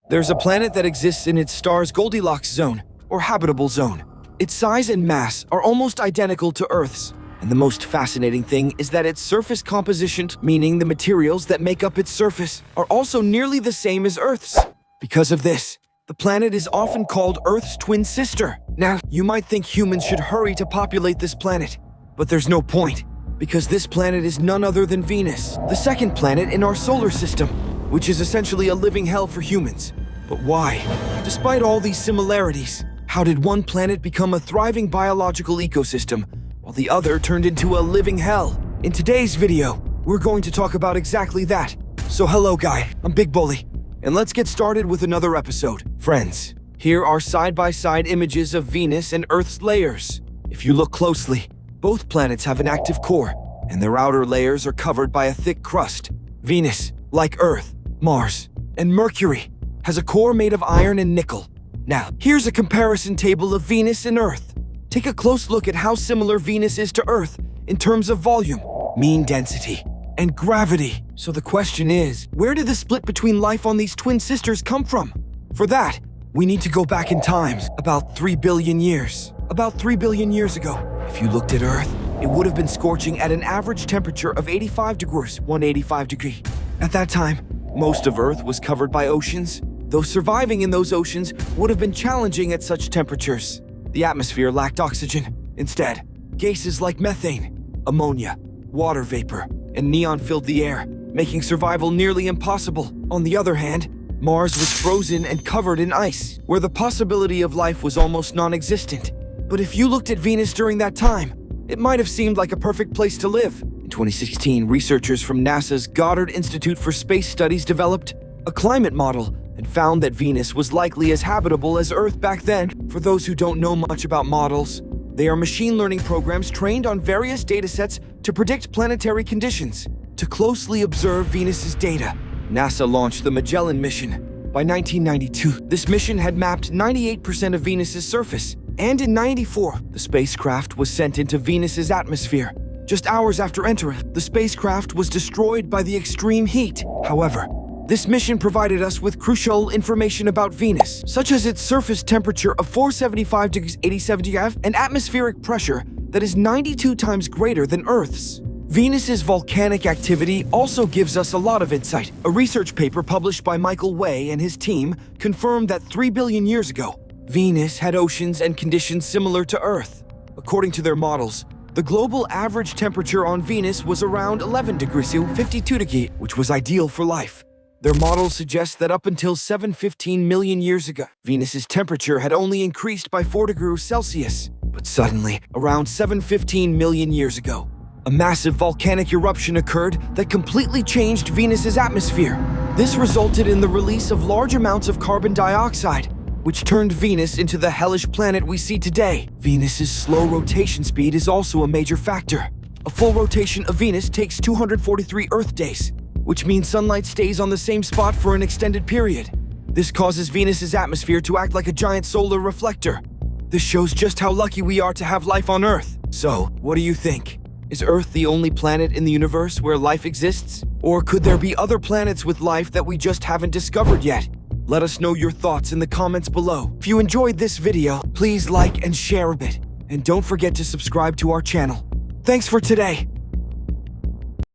There's a planet that exists in its star's Goldilocks zone, or habitable zone. Its size and mass are almost identical to Earth's. And the most fascinating thing is that its surface composition, meaning the materials that make up its surface, are also nearly the same as Earth's. Because of this, the planet is often called Earth's twin sister. Now, you might think humans should hurry to populate this planet, but there's no point, because this planet is none other than Venus, the second planet in our solar system, which is essentially a living hell for humans. But why? Despite all these similarities, how did one planet become a thriving biological ecosystem, while the other turned into a living hell? In today's video, we're going to talk about exactly that. So hello guy, I'm Big Bully, and let's get started with another episode. Friends, here are side-by-side images of Venus and Earth's layers. If you look closely, both planets have an active core, and their outer layers are covered by a thick crust. Venus, like Earth, Mars, and Mercury, has a core made of iron and nickel. Now, here's a comparison table of Venus and Earth. Take a close look at how similar Venus is to Earth in terms of volume, mean density, and gravity. So the question is, where did the split between life on these twin sisters come from? For that, we need to go back in time, about 3 billion years. About 3 billion years ago, if you looked at Earth, it would have been scorching at an average temperature of 85 degrees, 185 degree. At that time, most of Earth was covered by oceans, though surviving in those oceans would have been challenging at such temperatures. The atmosphere lacked oxygen. Instead, gases like methane, ammonia, water vapor, and neon filled the air, making survival nearly impossible. On the other hand, Mars was frozen and covered in ice, where the possibility of life was almost non-existent. But if you looked at Venus during that time, it might have seemed like a perfect place to live. In 2016, researchers from NASA's Goddard Institute for Space Studies developed a climate model and found that Venus was likely as habitable as Earth back then. For those who don't know much about models, they are machine learning programs trained on various datasets to predict planetary conditions. To closely observe Venus's data, NASA launched the Magellan mission. By 1992, this mission had mapped 98% of Venus's surface, and in 1994, the spacecraft was sent into Venus's atmosphere. Just hours after entering, the spacecraft was destroyed by the extreme heat. However, this mission provided us with crucial information about Venus, such as its surface temperature of 475 degrees 87 degrees and atmospheric pressure that is 92 times greater than Earth's. Venus's volcanic activity also gives us a lot of insight. A research paper published by Michael Way and his team confirmed that 3 billion years ago, Venus had oceans and conditions similar to Earth. According to their models, the global average temperature on Venus was around 11 degrees to 52 degrees, which was ideal for life. Their models suggest that up until 715 million years ago, Venus's temperature had only increased by 4 degrees Celsius. But suddenly, around 715 million years ago, a massive volcanic eruption occurred that completely changed Venus's atmosphere. This resulted in the release of large amounts of carbon dioxide, which turned Venus into the hellish planet we see today. Venus's slow rotation speed is also a major factor. A full rotation of Venus takes 243 Earth days, which means sunlight stays on the same spot for an extended period. This causes Venus's atmosphere to act like a giant solar reflector. This shows just how lucky we are to have life on Earth. So, what do you think? Is Earth the only planet in the universe where life exists? Or could there be other planets with life that we just haven't discovered yet? Let us know your thoughts in the comments below. If you enjoyed this video, please like and share a bit. And don't forget to subscribe to our channel. Thanks for today.